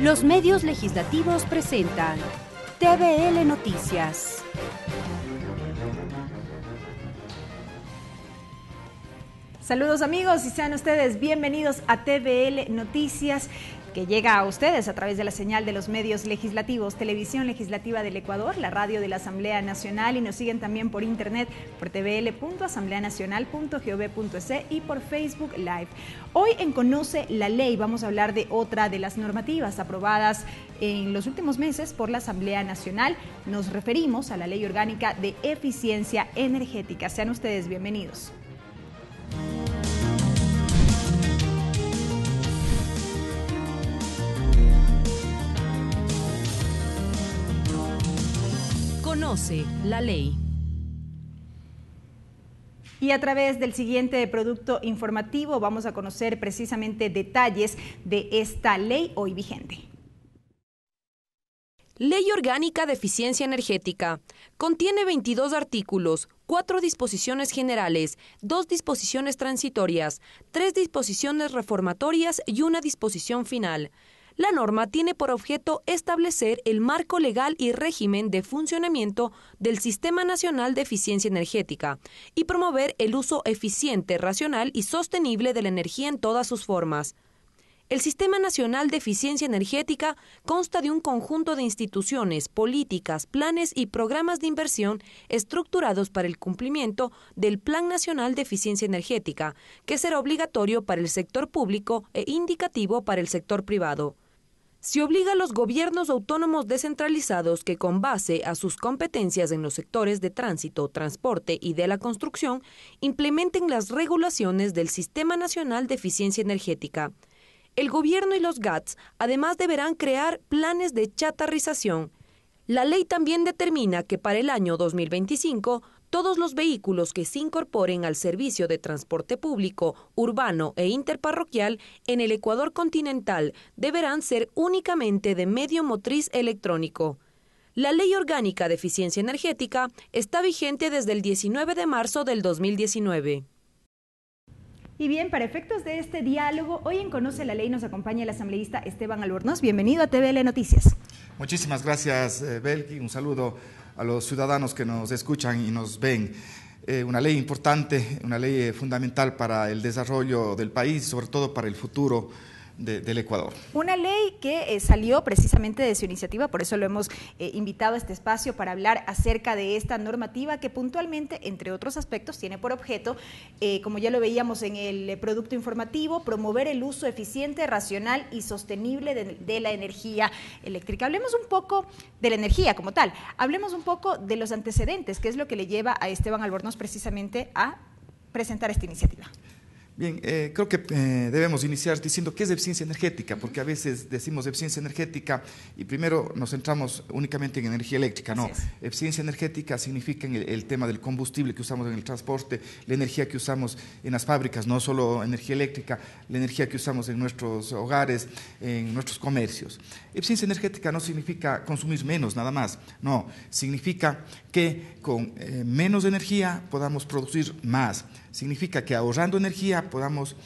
Los medios legislativos presentan TVL Noticias. Saludos amigos y sean ustedes bienvenidos a TVL Noticias, que llega a ustedes a través de la señal de los medios legislativos, Televisión Legislativa del Ecuador, la radio de la Asamblea Nacional, y nos siguen también por internet por tvl.asambleanacional.gov.es y por Facebook Live. Hoy en Conoce la Ley vamos a hablar de otra de las normativas aprobadas en los últimos meses por la Asamblea Nacional. Nos referimos a la Ley Orgánica de Eficiencia Energética. Sean ustedes bienvenidos. Conoce la ley. Y a través del siguiente producto informativo vamos a conocer precisamente detalles de esta ley hoy vigente. Ley Orgánica de Eficiencia Energética. Contiene 22 artículos, 4 disposiciones generales, 2 disposiciones transitorias, 3 disposiciones reformatorias y una disposición final. La norma tiene por objeto establecer el marco legal y régimen de funcionamiento del Sistema Nacional de Eficiencia Energética y promover el uso eficiente, racional y sostenible de la energía en todas sus formas. El Sistema Nacional de Eficiencia Energética consta de un conjunto de instituciones, políticas, planes y programas de inversión estructurados para el cumplimiento del Plan Nacional de Eficiencia Energética, que será obligatorio para el sector público e indicativo para el sector privado. Se obliga a los gobiernos autónomos descentralizados que, con base a sus competencias en los sectores de tránsito, transporte y de la construcción, implementen las regulaciones del Sistema Nacional de Eficiencia Energética. El gobierno y los GATS además deberán crear planes de chatarrización. La ley también determina que para el año 2025, todos los vehículos que se incorporen al servicio de transporte público, urbano e interparroquial en el Ecuador continental deberán ser únicamente de medio motriz electrónico. La Ley Orgánica de Eficiencia Energética está vigente desde el 19 de marzo del 2019. Y bien, para efectos de este diálogo, hoy en Conoce la Ley nos acompaña el asambleísta Esteban Albornoz. Bienvenido a TVL Noticias. Muchísimas gracias, Belki. Un saludo a los ciudadanos que nos escuchan y nos ven. Una ley importante, una ley fundamental para el desarrollo del país, sobre todo para el futuro del Ecuador. Una ley que salió precisamente de su iniciativa, por eso lo hemos invitado a este espacio para hablar acerca de esta normativa que puntualmente, entre otros aspectos, tiene por objeto, como ya lo veíamos en el producto informativo, promover el uso eficiente, racional y sostenible de la energía eléctrica. Hablemos un poco de la energía como tal, hablemos un poco de los antecedentes, que es lo que le lleva a Esteban Albornoz precisamente a presentar esta iniciativa. Bien, creo que debemos iniciar diciendo qué es eficiencia energética, porque a veces decimos eficiencia energética y primero nos centramos únicamente en energía eléctrica. No, eficiencia energética significa el tema del combustible que usamos en el transporte, la energía que usamos en las fábricas, no solo energía eléctrica, la energía que usamos en nuestros hogares, en nuestros comercios. Eficiencia energética no significa consumir menos, nada más. No, significa que con menos energía podamos producir más. Significa que ahorrando energía podamos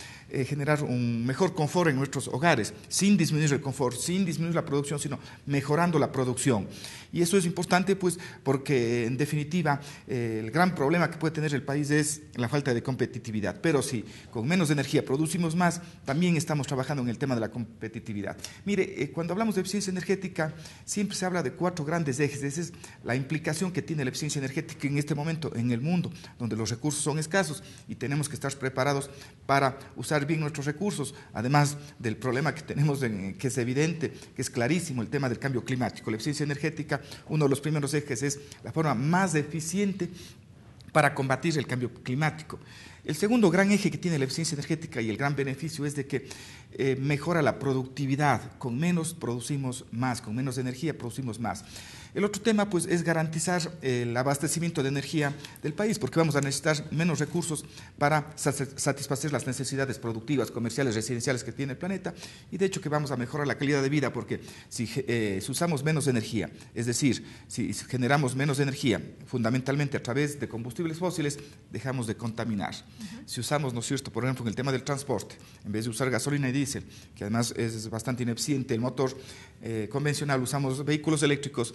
generar un mejor confort en nuestros hogares, sin disminuir el confort, sin disminuir la producción, sino mejorando la producción. Y eso es importante, pues, porque en definitiva el gran problema que puede tener el país es la falta de competitividad. Pero si con menos energía producimos más, también estamos trabajando en el tema de la competitividad. Mire, cuando hablamos de eficiencia energética, siempre se habla de 4 grandes ejes. Esa es la implicación que tiene la eficiencia energética en este momento en el mundo, donde los recursos son escasos y tenemos que estar preparados para usar bien nuestros recursos, además del problema que tenemos, que es evidente, que es clarísimo, el tema del cambio climático. La eficiencia energética, uno de los primeros ejes, es la forma más eficiente para combatir el cambio climático. El segundo gran eje que tiene la eficiencia energética y el gran beneficio es de que mejora la productividad. Con menos producimos más, con menos energía producimos más. El otro tema, pues, es garantizar el abastecimiento de energía del país, porque vamos a necesitar menos recursos para satisfacer las necesidades productivas, comerciales, residenciales que tiene el planeta, y de hecho que vamos a mejorar la calidad de vida, porque si usamos menos energía, es decir, si generamos menos energía, fundamentalmente a través de combustibles fósiles, dejamos de contaminar. Si usamos, ¿no es cierto?, por ejemplo, en el tema del transporte, en vez de usar gasolina y diésel, que además es bastante ineficiente el motor convencional, usamos vehículos eléctricos,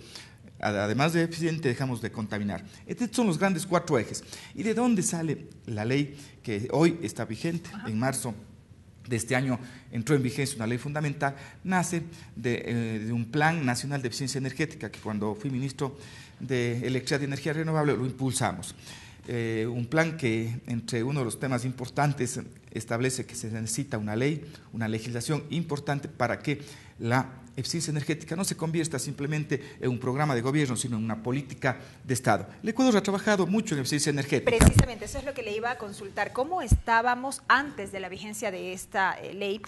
además de eficiente, dejamos de contaminar. Estos son los grandes 4 ejes. ¿Y de dónde sale la ley que hoy está vigente? En marzo de este año entró en vigencia una ley fundamental, nace de un Plan Nacional de Eficiencia Energética, que cuando fui ministro de Electricidad y Energía Renovable lo impulsamos. Un plan que, entre uno de los temas importantes, establece que se necesita una ley, una legislación importante para que la eficiencia energética no se convierta simplemente en un programa de gobierno, sino en una política de Estado. El Ecuador ha trabajado mucho en eficiencia energética. Precisamente, eso es lo que le iba a consultar. ¿Cómo estábamos antes de la vigencia de esta ley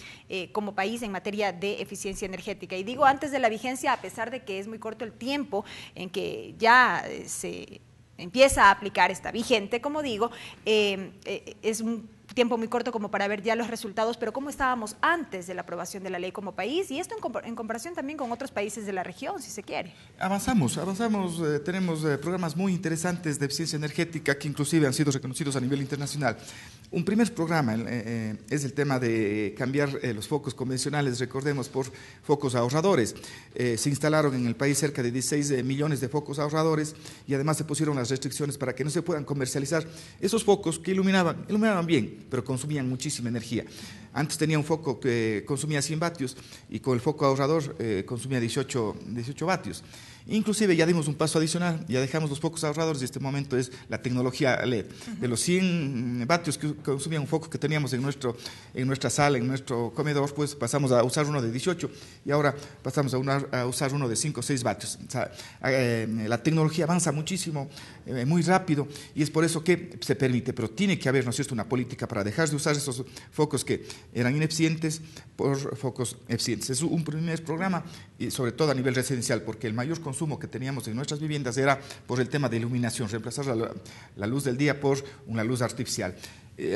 como país en materia de eficiencia energética? Y digo antes de la vigencia, a pesar de que es muy corto el tiempo en que ya se empieza a aplicar, está vigente, como digo, es un tiempo muy corto como para ver ya los resultados, pero ¿cómo estábamos antes de la aprobación de la ley como país? Y esto en comparación también con otros países de la región, si se quiere. Avanzamos, tenemos programas muy interesantes de eficiencia energética que inclusive han sido reconocidos a nivel internacional. Un primer programa es el tema de cambiar los focos convencionales, recordemos, por focos ahorradores. Se instalaron en el país cerca de 16 millones de focos ahorradores y además se pusieron las restricciones para que no se puedan comercializar esos focos que iluminaban bien, pero consumían muchísima energía. Antes tenía un foco que consumía 100 vatios y con el foco ahorrador consumía 18 vatios. Inclusive ya dimos un paso adicional, ya dejamos los focos ahorradores y este momento es la tecnología LED. De los 100 vatios que consumía un foco que teníamos en nuestra sala, en nuestro comedor, pues pasamos a usar uno de 18 y ahora pasamos a usar uno de 5 o 6 vatios. O sea, la tecnología avanza muchísimo, muy rápido y es por eso que se permite, pero tiene que haber, ¿no es cierto?, una política para dejar de usar esos focos que eran ineficientes por focos eficientes. Es un primer programa y sobre todo a nivel residencial, porque el mayor consumo que teníamos en nuestras viviendas era por el tema de iluminación, reemplazar la luz del día por una luz artificial.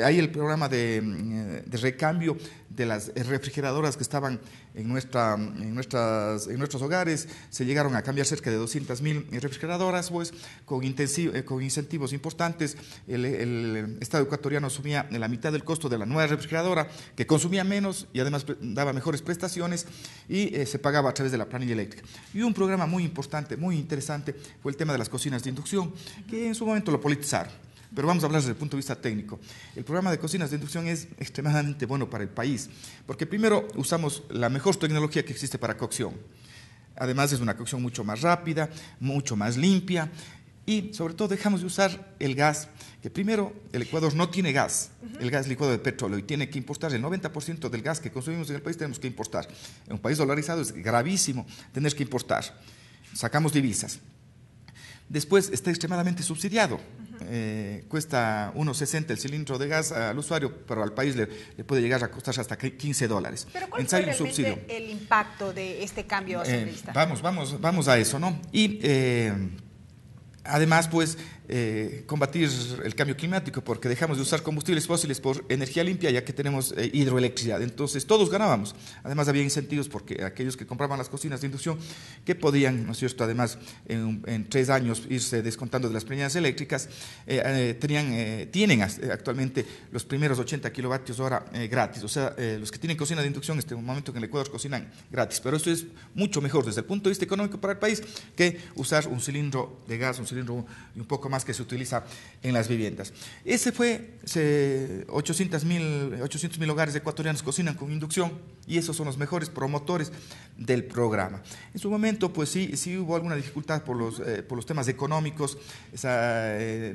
Hay el programa de recambio de las refrigeradoras que estaban en nuestros hogares. Se llegaron a cambiar cerca de 200.000 refrigeradoras, pues, con incentivos importantes. El Estado ecuatoriano asumía la mitad del costo de la nueva refrigeradora, que consumía menos y además daba mejores prestaciones y se pagaba a través de la planilla eléctrica. Y un programa muy importante, muy interesante, fue el tema de las cocinas de inducción, que en su momento lo politizaron. Pero vamos a hablar desde el punto de vista técnico. El programa de cocinas de inducción es extremadamente bueno para el país, porque primero usamos la mejor tecnología que existe para cocción. Además es una cocción mucho más rápida, mucho más limpia y sobre todo dejamos de usar el gas, que primero el Ecuador no tiene gas, el gas licuado de petróleo y tiene que importar el 90% del gas que consumimos en el país, tenemos que importar. En un país dolarizado es gravísimo tener que importar. Sacamos divisas. Después está extremadamente subsidiado. Cuesta 1.60 el cilindro de gas al usuario, pero al país le puede llegar a costar hasta $15. ¿Pero cuál fue realmente el impacto de este cambio asambleísta? Vamos a eso, ¿no? Y además, pues, combatir el cambio climático, porque dejamos de usar combustibles fósiles por energía limpia, ya que tenemos hidroelectricidad. Entonces, todos ganábamos. Además, había incentivos porque aquellos que compraban las cocinas de inducción, que podían, ¿no es cierto?, además, en 3 años irse descontando de las preñadas eléctricas, tienen actualmente los primeros 80 kilovatios hora gratis. O sea, los que tienen cocina de inducción en este momento en el Ecuador cocinan gratis. Pero eso es mucho mejor desde el punto de vista económico para el país que usar un cilindro de gas, un cilindro y un poco más que se utiliza en las viviendas. Ese fue 800.000 hogares ecuatorianos cocinan con inducción y esos son los mejores promotores del programa. En su momento, pues sí hubo alguna dificultad por los temas económicos,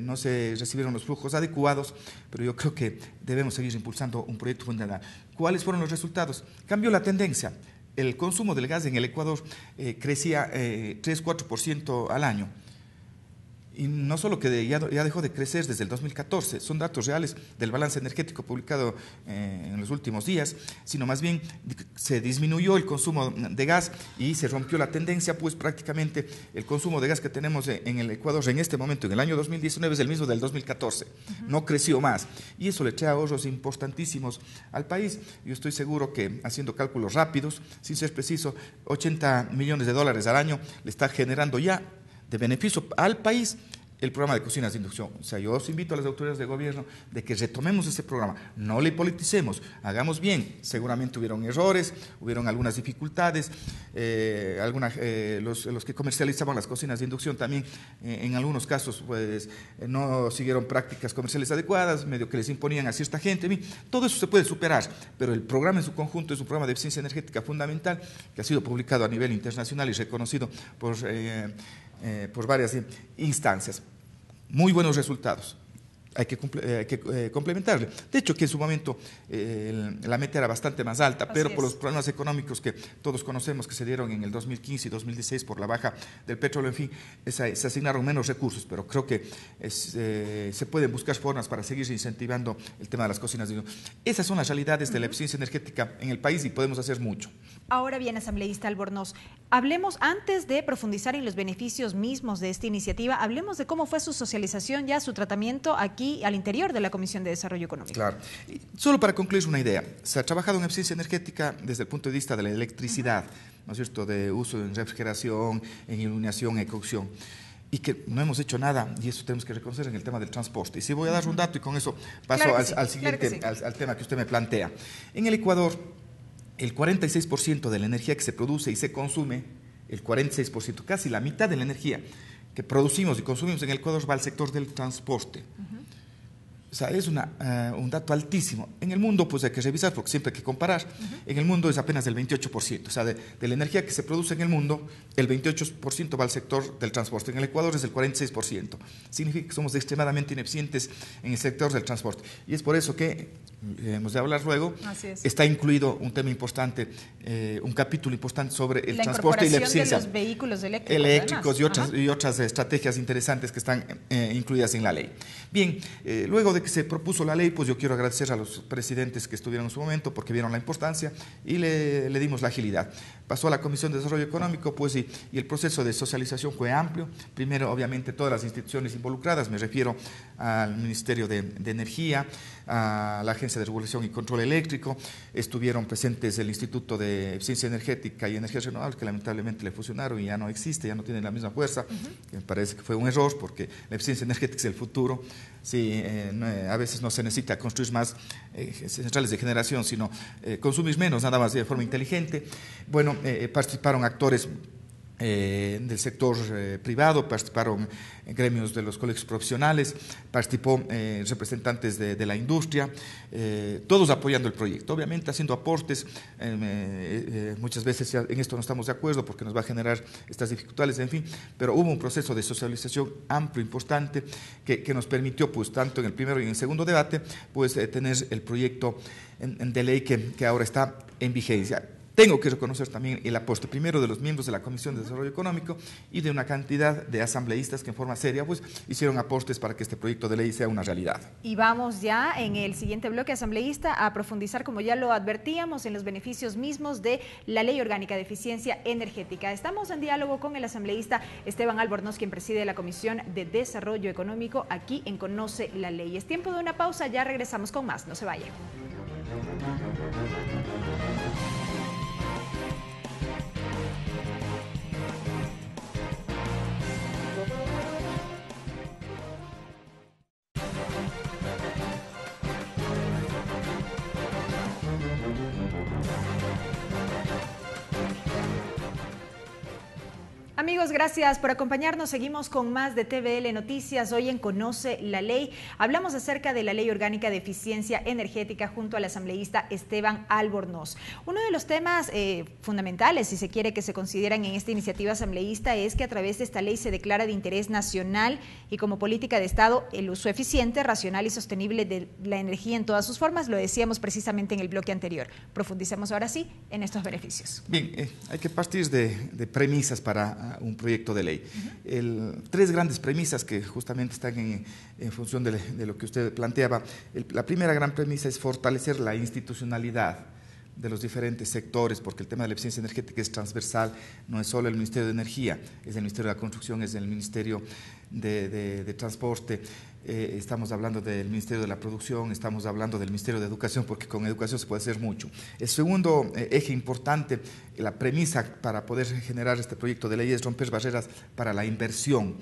no se recibieron los flujos adecuados, pero yo creo que debemos seguir impulsando un proyecto fundamental. ¿Cuáles fueron los resultados? Cambió la tendencia. El consumo del gas en el Ecuador crecía 3-4% al año. Y no solo que ya dejó de crecer desde el 2014, son datos reales del balance energético publicado en los últimos días, sino más bien se disminuyó el consumo de gas y se rompió la tendencia, pues prácticamente el consumo de gas que tenemos en el Ecuador en este momento, en el año 2019, es el mismo del 2014, no creció más. Y eso le trae ahorros importantísimos al país. Yo estoy seguro que, haciendo cálculos rápidos, sin ser preciso, $80 millones al año le está generando ya de beneficio al país el programa de cocinas de inducción. O sea, yo os invito a las autoridades de gobierno de que retomemos ese programa, no le politicemos, hagamos bien. Seguramente hubieron errores, hubieron algunas dificultades, los que comercializaban las cocinas de inducción también, en algunos casos, pues, no siguieron prácticas comerciales adecuadas, medio que les imponían a cierta gente. Todo eso se puede superar, pero el programa en su conjunto es un programa de eficiencia energética fundamental que ha sido publicado a nivel internacional y reconocido por varias instancias. Muy buenos resultados. Hay que complementarle. De hecho, que en su momento la meta era bastante más alta, pero por los problemas económicos que todos conocemos que se dieron en el 2015 y 2016 por la baja del petróleo, en fin, se asignaron menos recursos, pero creo que se pueden buscar formas para seguir incentivando el tema de las cocinas de inducción. Esas son las realidades de la eficiencia energética en el país y podemos hacer mucho. Ahora bien, asambleísta Albornoz, hablemos, antes de profundizar en los beneficios mismos de esta iniciativa, hablemos de cómo fue su socialización, ya su tratamiento aquí al interior de la Comisión de Desarrollo Económico. Claro. Y solo para concluir una idea, se ha trabajado en eficiencia energética desde el punto de vista de la electricidad, ¿no es cierto?, de uso en refrigeración, en iluminación, en cocción, y que no hemos hecho nada, y eso tenemos que reconocer en el tema del transporte. Y si voy a dar un dato y con eso paso al siguiente, al tema que usted me plantea. En el Ecuador, el 46% de la energía que se produce y se consume, el 46%, casi la mitad de la energía que producimos y consumimos en el Ecuador va al sector del transporte. O sea, es un dato altísimo. En el mundo, pues hay que revisar, porque siempre hay que comparar. En el mundo es apenas del 28%. O sea, de la energía que se produce en el mundo, el 28% va al sector del transporte. En el Ecuador es el 46%. Significa que somos extremadamente ineficientes en el sector del transporte. Y es por eso que, hemos de hablar luego, está incluido un tema importante, un capítulo importante sobre el transporte y la eficiencia. De los vehículos eléctricos y otras estrategias interesantes que están incluidas en la ley. Bien, luego de que se propuso la ley, pues yo quiero agradecer a los presidentes que estuvieron en su momento porque vieron la importancia y le dimos la agilidad. Pasó a la Comisión de Desarrollo Económico, pues, y el proceso de socialización fue amplio. Primero, obviamente, todas las instituciones involucradas, me refiero al Ministerio de Energía, a la Agencia de Regulación y Control Eléctrico, estuvieron presentes el Instituto de Eficiencia Energética y Energías Renovables, que lamentablemente le fusionaron y ya no existe, ya no tiene la misma fuerza, que me parece que fue un error, porque la eficiencia energética es el futuro. Sí, a veces no se necesita construir más centrales de generación, sino consumir menos, nada más de forma inteligente. Bueno, participaron actores del sector privado, participaron gremios de los colegios profesionales, participó representantes de la industria, todos apoyando el proyecto, obviamente haciendo aportes. Muchas veces ya en esto no estamos de acuerdo porque nos va a generar estas dificultades, en fin, pero hubo un proceso de socialización amplio, importante, que nos permitió, pues, tanto en el primero y en el segundo debate, pues, tener el proyecto de ley que ahora está en vigencia. Tengo que reconocer también el aporte primero de los miembros de la Comisión de Desarrollo Económico y de una cantidad de asambleístas que en forma seria, pues, hicieron aportes para que este proyecto de ley sea una realidad. Y vamos ya en el siguiente bloque, asambleísta, a profundizar, como ya lo advertíamos, en los beneficios mismos de la Ley Orgánica de Eficiencia Energética. Estamos en diálogo con el asambleísta Esteban Albornoz, quien preside la Comisión de Desarrollo Económico aquí en Conoce la Ley. Es tiempo de una pausa, ya regresamos con más, no se vayan. Amigos, gracias por acompañarnos. Seguimos con más de TVL Noticias. Hoy en Conoce la Ley hablamos acerca de la Ley Orgánica de Eficiencia Energética junto al asambleísta Esteban Albornoz. Uno de los temas fundamentales, si se quiere, que se consideran en esta iniciativa asambleísta es que a través de esta ley se declara de interés nacional y como política de Estado el uso eficiente, racional y sostenible de la energía en todas sus formas. Lo decíamos precisamente en el bloque anterior. Profundicemos ahora sí en estos beneficios. Bien, hay que partir de premisas para un proyecto de ley. Tres grandes premisas que justamente están en función de lo que usted planteaba. La primera gran premisa es fortalecer la institucionalidad de los diferentes sectores, porque el tema de la eficiencia energética es transversal, no es solo el Ministerio de Energía, es el Ministerio de la Construcción, es el Ministerio de Transporte, estamos hablando del Ministerio de la Producción, estamos hablando del Ministerio de Educación, porque con educación se puede hacer mucho. El segundo eje importante, la premisa para poder generar este proyecto de ley es romper barreras para la inversión.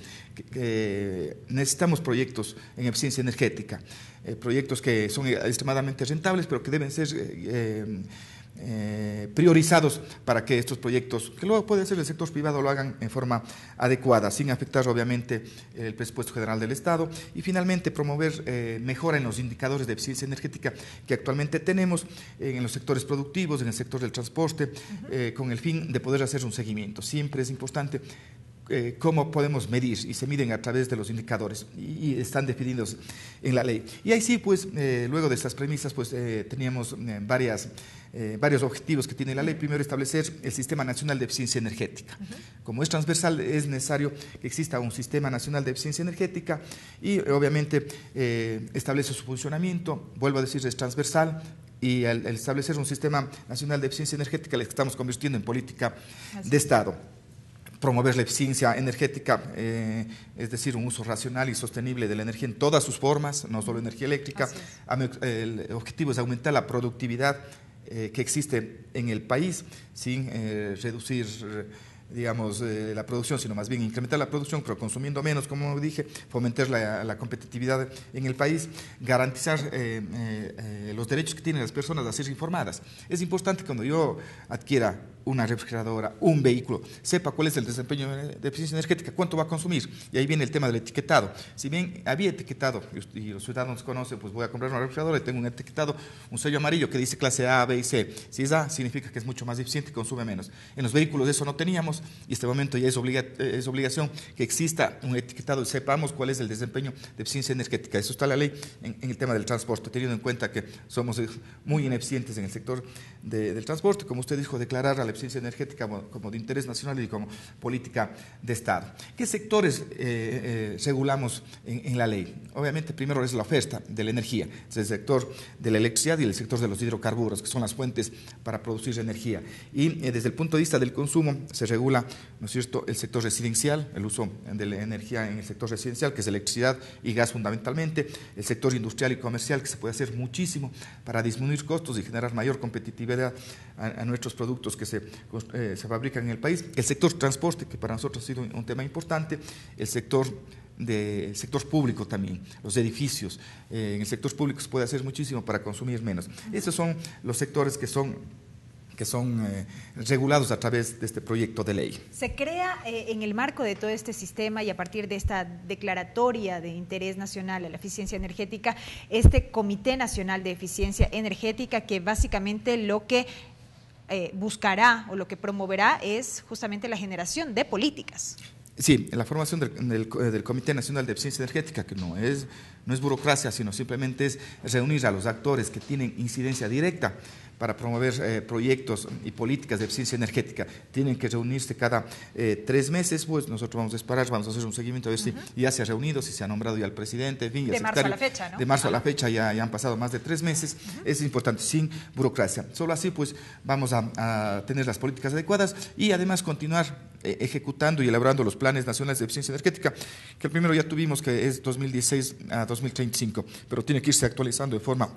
Necesitamos proyectos en eficiencia energética, proyectos que son extremadamente rentables, pero que deben ser priorizados para que estos proyectos, que luego puede ser el sector privado, lo hagan en forma adecuada, sin afectar obviamente el presupuesto general del Estado. Y finalmente promover mejora en los indicadores de eficiencia energética que actualmente tenemos en los sectores productivos, en el sector del transporte, con el fin de poder hacer un seguimiento. Siempre es importante cómo podemos medir, y se miden a través de los indicadores y están definidos en la ley. Y ahí sí, pues, luego de estas premisas, pues teníamos varios objetivos que tiene la ley. Primero, establecer el Sistema Nacional de Eficiencia Energética. Como es transversal, es necesario que exista un Sistema Nacional de Eficiencia Energética y obviamente establece su funcionamiento. Vuelvo a decir, es transversal. Y al establecer un Sistema Nacional de Eficiencia Energética, le estamos convirtiendo en política de Estado. Promover la eficiencia energética, es decir, un uso racional y sostenible de la energía en todas sus formas, no solo energía eléctrica. El objetivo es aumentar la productividad que existe en el país sin reducir, digamos, la producción, sino más bien incrementar la producción, pero consumiendo menos, como dije, fomentar la competitividad en el país, garantizar los derechos que tienen las personas a ser informadas. Es importante cuando yo adquiera una refrigeradora, un vehículo, sepa cuál es el desempeño de eficiencia energética, cuánto va a consumir. Y ahí viene el tema del etiquetado. Si bien había etiquetado, y los ciudadanos conocen, pues voy a comprar una refrigeradora y tengo un etiquetado, un sello amarillo que dice clase A, B y C. Si es A, significa que es mucho más eficiente y consume menos. En los vehículos eso no teníamos, y este momento ya es obligación que exista un etiquetado y sepamos cuál es el desempeño de eficiencia energética. Eso está en la ley en el tema del transporte, teniendo en cuenta que somos muy ineficientes en el sector del transporte. Como usted dijo, declarar a la eficiencia energética como de interés nacional y como política de Estado. ¿Qué sectores regulamos en la ley? Obviamente, primero es la oferta de la energía, es el sector de la electricidad y el sector de los hidrocarburos, que son las fuentes para producir energía. Y desde el punto de vista del consumo, se regula, ¿no es cierto?, el sector residencial, el uso de la energía en el sector residencial, que es electricidad y gas fundamentalmente, el sector industrial y comercial, que se puede hacer muchísimo para disminuir costos y generar mayor competitividad a nuestros productos que se fabrican en el país, el sector transporte, que para nosotros ha sido un tema importante, el sector público también, los edificios. En el sector público se puede hacer muchísimo para consumir menos. Esos son los sectores que son regulados a través de este proyecto de ley. Se crea en el marco de todo este sistema y a partir de esta declaratoria de interés nacional a la eficiencia energética, este Comité Nacional de Eficiencia Energética, que básicamente lo que buscará o lo que promoverá es justamente la generación de políticas. Sí, la formación del Comité Nacional de Eficiencia Energética, que no es burocracia, sino simplemente es reunir a los actores que tienen incidencia directa para promover proyectos y políticas de eficiencia energética. Tienen que reunirse cada 3 meses, pues nosotros vamos a esperar, vamos a hacer un seguimiento a ver si ya se ha reunido, si se ha nombrado ya el presidente, en fin, de marzo a la fecha, ¿no? De marzo a la fecha ya han pasado más de 3 meses, es importante, sin burocracia. Solo así pues vamos a tener las políticas adecuadas y además continuar ejecutando y elaborando los planes nacionales de eficiencia energética, que el primero ya tuvimos, que es 2016 a 2035, pero tiene que irse actualizando de forma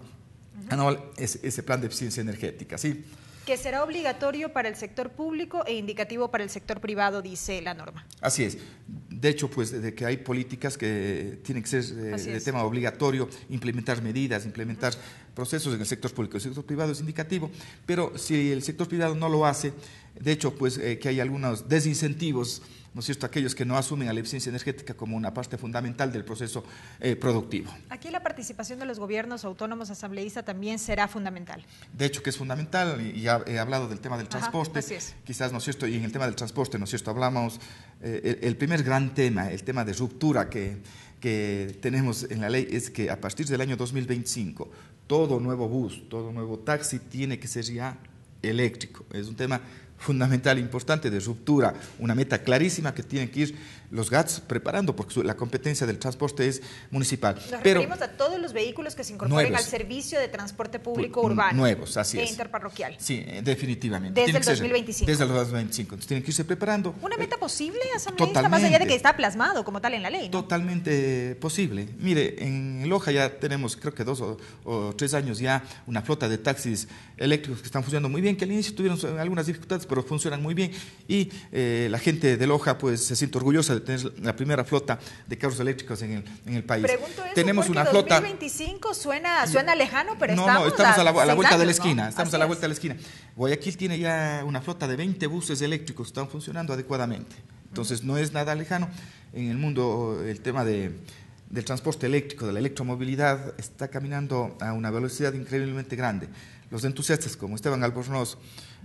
anual ese plan de eficiencia energética, ¿sí? Que será obligatorio para el sector público e indicativo para el sector privado, dice la norma. Así es. De hecho, pues, de que hay políticas que tienen que ser de tema obligatorio, implementar medidas, implementar procesos en el sector público. El sector privado es indicativo, pero si el sector privado no lo hace, de hecho, pues, que hay algunos desincentivos, ¿no es cierto?, aquellos que no asumen a la eficiencia energética como una parte fundamental del proceso productivo. Aquí la participación de los gobiernos autónomos asambleístas también será fundamental. De hecho que es fundamental, y ya he hablado del tema del transporte, quizás, ¿no es cierto?, y en el tema del transporte, ¿no es cierto?, hablamos, el primer gran tema, el tema de ruptura que tenemos en la ley es que a partir del año 2025, todo nuevo bus, todo nuevo taxi tiene que ser ya eléctrico. Es un tema fundamental, importante, de ruptura, una meta clarísima que tienen que ir los GATS preparando, porque la competencia del transporte es municipal. Nos referimos a todos los vehículos que se incorporen nuevos, al servicio de transporte público urbano. Nuevos, así es. Interparroquial. Sí, definitivamente. Desde el 2025. Desde el 2025. Entonces tienen que irse preparando. ¿Una meta posible, asambleísta, Totalmente. más allá de que está plasmado como tal en la ley, ¿no? Totalmente posible. Mire, en Loja ya tenemos, creo que 2 o 3 años ya, una flota de taxis eléctricos que están funcionando muy bien, que al inicio tuvieron algunas dificultades, pero funcionan muy bien. Y la gente de Loja pues se siente orgullosa de tener la primera flota de carros eléctricos en el país. Pregunto eso tenemos porque una flota. 2025 suena lejano, pero estamos a la vuelta de la esquina. Estamos a la vuelta de la esquina. Guayaquil tiene ya una flota de 20 buses eléctricos que están funcionando adecuadamente. Entonces no es nada lejano. En el mundo el tema del transporte eléctrico, de la electromovilidad, está caminando a una velocidad increíblemente grande. Los entusiastas como Esteban Albornoz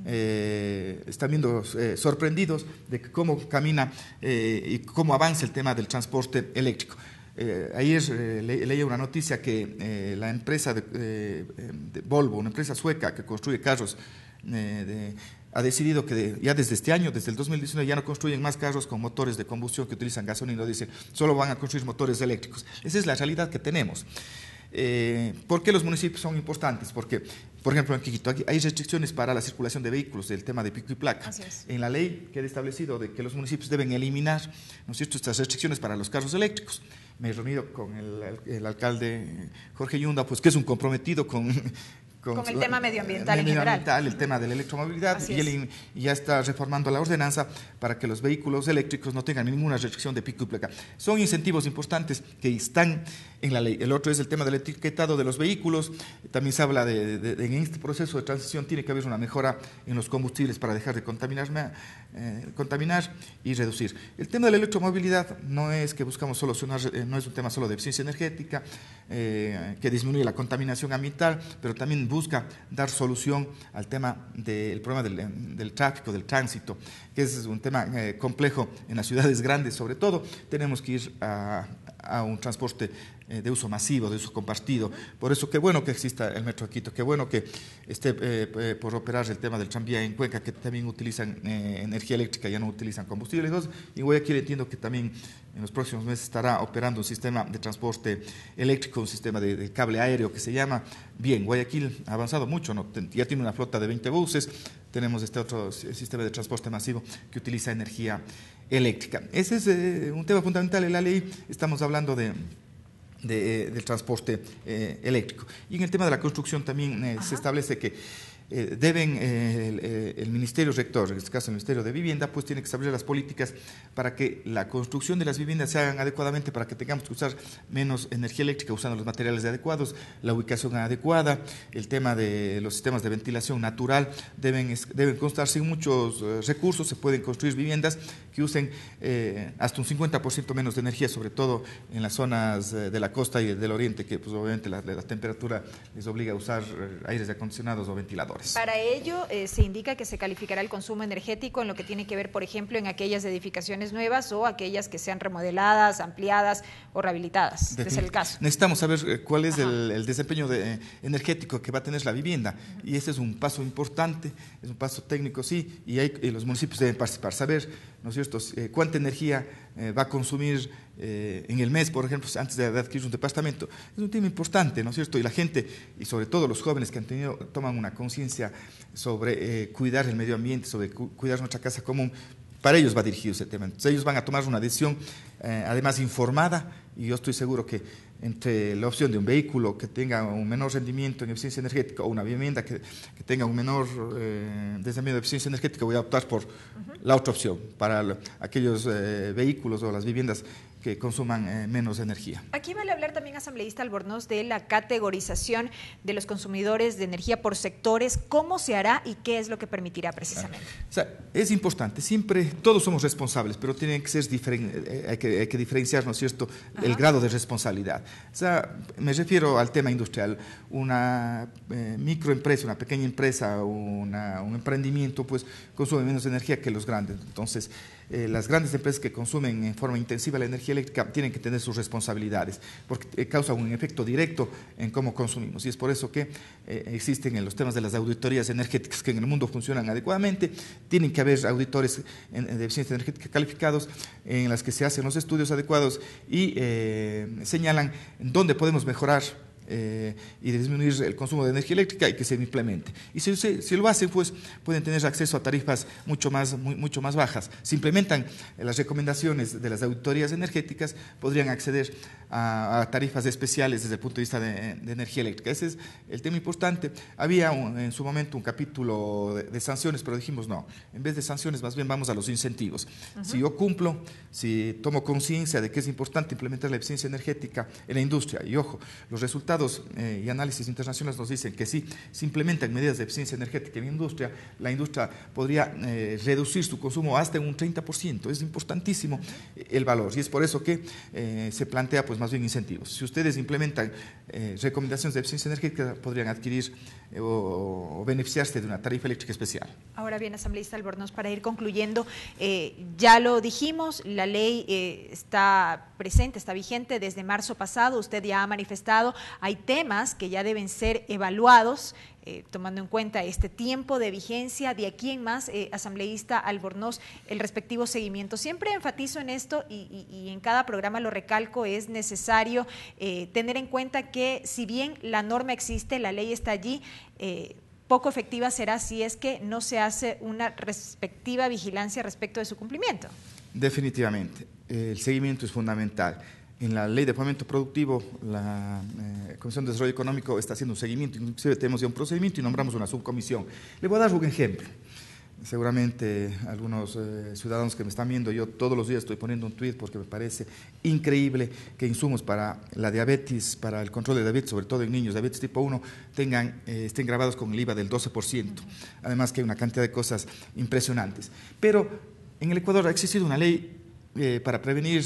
están viendo sorprendidos de cómo camina y cómo avanza el tema del transporte eléctrico. Ayer leí una noticia que la empresa de Volvo, una empresa sueca que construye carros, ha decidido que ya desde este año, desde el 2019, ya no construyen más carros con motores de combustión que utilizan gasolina, dicen, solo van a construir motores eléctricos. Esa es la realidad que tenemos. ¿Por qué los municipios son importantes? Porque, por ejemplo, en Quito hay restricciones para la circulación de vehículos, del tema de pico y placa. En la ley queda establecido de que los municipios deben eliminar, ¿no es cierto?, estas restricciones para los carros eléctricos. Me he reunido con el alcalde Jorge Yunda, pues que es un comprometido con el tema medioambiental en general. El tema de la electromovilidad, y él ya está reformando la ordenanza para que los vehículos eléctricos no tengan ninguna restricción de pico y placa. Son incentivos importantes que están en la ley. El otro es el tema del etiquetado de los vehículos. También se habla en este proceso de transición tiene que haber una mejora en los combustibles para dejar de contaminar y reducir. El tema de la electromovilidad no es que buscamos solucionar, no es un tema solo de eficiencia energética, que disminuye la contaminación ambiental, pero también busca dar solución al tema del problema del tráfico, del tránsito, que es un tema complejo en las ciudades grandes, sobre todo. Tenemos que ir a un transporte de uso masivo, de uso compartido. Por eso, qué bueno que exista el Metro de Quito, qué bueno que esté por operar el tema del tranvía en Cuenca, que también utilizan energía eléctrica, ya no utilizan combustibles. Y Guayaquil entiendo que también en los próximos meses estará operando un sistema de transporte eléctrico, un sistema de cable aéreo que se llama. Bien, Guayaquil ha avanzado mucho, ¿no? Ya tiene una flota de 20 buses, tenemos este otro sistema de transporte masivo que utiliza energía eléctrica. Ese es un tema fundamental en la ley. Estamos hablando del transporte eléctrico. Y en el tema de la construcción también se establece que deben el Ministerio Rector, en este caso el Ministerio de Vivienda, pues tiene que establecer las políticas para que la construcción de las viviendas se hagan adecuadamente, para que tengamos que usar menos energía eléctrica usando los materiales adecuados, la ubicación adecuada, el tema de los sistemas de ventilación natural, deben constar sin muchos recursos. Se pueden construir viviendas que usen hasta un 50% menos de energía, sobre todo en las zonas de la costa y del oriente, que pues obviamente la temperatura les obliga a usar aires acondicionados o ventiladores. Para ello se indica que se calificará el consumo energético en lo que tiene que ver, por ejemplo, en aquellas edificaciones nuevas o aquellas que sean remodeladas, ampliadas o rehabilitadas. Ese es el caso. Necesitamos saber cuál es el desempeño energético que va a tener la vivienda, y ese es un paso importante, es un paso técnico, sí, y los municipios deben participar, saber, ¿no es cierto?, cuánta energía va a consumir en el mes, por ejemplo, antes de adquirir un departamento. Es un tema importante, ¿no es cierto? Y la gente, y sobre todo los jóvenes que toman una conciencia sobre cuidar el medio ambiente, sobre cuidar nuestra casa común, para ellos va dirigido ese tema. Entonces, ellos van a tomar una decisión además informada, y yo estoy seguro que entre la opción de un vehículo que tenga un menor rendimiento en eficiencia energética o una vivienda que tenga un menor desempeño de eficiencia energética, voy a optar por la otra opción, para aquellos vehículos o las viviendas que consuman menos energía. Aquí vale hablar también, asambleísta Albornoz, de la categorización de los consumidores de energía por sectores. ¿Cómo se hará y qué es lo que permitirá precisamente? O sea, es importante, siempre todos somos responsables, pero tienen que ser hay que diferenciar, ¿no es cierto?, el grado de responsabilidad. O sea, me refiero al tema industrial. Una microempresa, una pequeña empresa, un emprendimiento, pues consume menos energía que los grandes. Entonces, las grandes empresas que consumen en forma intensiva la energía energía eléctrica tienen que tener sus responsabilidades, porque causa un efecto directo en cómo consumimos. Y es por eso que existen en los temas de las auditorías energéticas que en el mundo funcionan adecuadamente. Tienen que haber auditores de eficiencia energética calificados en las que se hacen los estudios adecuados y señalan dónde podemos mejorar y disminuir el consumo de energía eléctrica y que se implemente. Y si lo hacen, pues pueden tener acceso a tarifas mucho más bajas. Si implementan las recomendaciones de las auditorías energéticas, podrían acceder a tarifas especiales desde el punto de vista de energía eléctrica. Ese es el tema importante. Había en su momento un capítulo de sanciones, pero dijimos no, en vez de sanciones más bien vamos a los incentivos. Si yo cumplo, si tomo conciencia de que es importante implementar la eficiencia energética en la industria, y ojo, los resultados y análisis internacionales nos dicen que si se implementan medidas de eficiencia energética en la industria podría reducir su consumo hasta un 30%. Es importantísimo el valor y es por eso que se plantea pues más bien incentivos. Si ustedes implementan recomendaciones de eficiencia energética, podrían adquirir o beneficiarse de una tarifa eléctrica especial. Ahora bien, asambleísta Albornoz, para ir concluyendo, ya lo dijimos, la ley está presente, está vigente desde marzo pasado, usted ya ha manifestado, hay temas que ya deben ser evaluados, tomando en cuenta este tiempo de vigencia, de aquí en más, asambleísta Albornoz, el respectivo seguimiento. Siempre enfatizo en esto y en cada programa lo recalco, es necesario tener en cuenta que si bien la norma existe, la ley está allí, poco efectiva será si es que no se hace una respectiva vigilancia respecto de su cumplimiento. Definitivamente, el seguimiento es fundamental. En la Ley de Fomento Productivo, la Comisión de Desarrollo Económico está haciendo un seguimiento, inclusive tenemos ya un procedimiento y nombramos una subcomisión. Le voy a dar un ejemplo. Seguramente algunos ciudadanos que me están viendo, yo todos los días estoy poniendo un tuit porque me parece increíble que insumos para la diabetes, para el control de diabetes, sobre todo en niños, diabetes tipo 1, estén grabados con el IVA del 12%. Además que hay una cantidad de cosas impresionantes. Pero en el Ecuador ha existido una ley para prevenir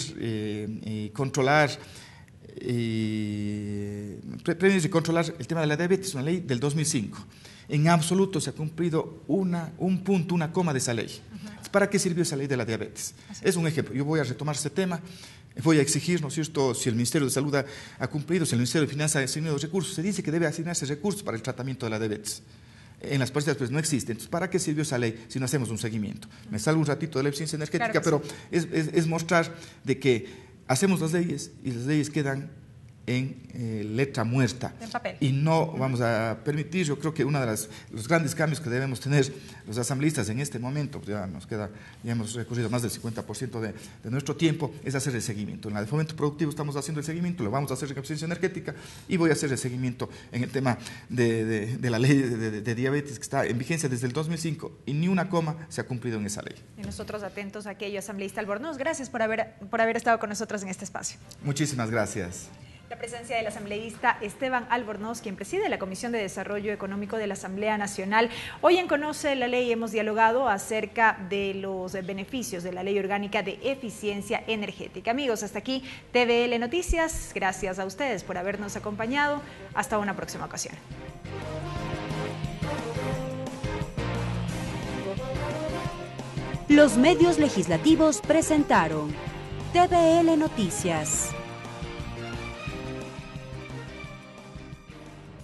y controlar el tema de la diabetes, una ley del 2005. En absoluto se ha cumplido un punto, una coma de esa ley. ¿Para qué sirvió esa ley de la diabetes? Es un ejemplo. Yo voy a retomar ese tema, voy a exigir, ¿no es cierto?, si el Ministerio de Salud ha cumplido, si el Ministerio de Finanzas ha asignado recursos. Se dice que debe asignarse recursos para el tratamiento de la diabetes. En las prácticas pues no existe. Entonces, ¿para qué sirvió esa ley si no hacemos un seguimiento? Me salgo un ratito de la eficiencia energética, claro, pero sí, es mostrar de que hacemos las leyes y las leyes quedan en letra muerta. En papel. Y no vamos a permitir, yo creo que uno de los grandes cambios que debemos tener los asambleístas en este momento, ya hemos recurrido más del 50% de nuestro tiempo, es hacer el seguimiento. En la de fomento productivo estamos haciendo el seguimiento, lo vamos a hacer en eficiencia energética y voy a hacer el seguimiento en el tema de la ley de diabetes que está en vigencia desde el 2005 y ni una coma se ha cumplido en esa ley. Y nosotros atentos a aquello, asambleísta Albornoz, gracias por haber estado con nosotros en este espacio. Muchísimas gracias. La presencia del asambleísta Esteban Albornoz, quien preside la Comisión de Desarrollo Económico de la Asamblea Nacional. Hoy en Conoce la Ley hemos dialogado acerca de los beneficios de la Ley Orgánica de Eficiencia Energética. Amigos, hasta aquí TVL Noticias. Gracias a ustedes por habernos acompañado. Hasta una próxima ocasión. Los medios legislativos presentaron TVL Noticias.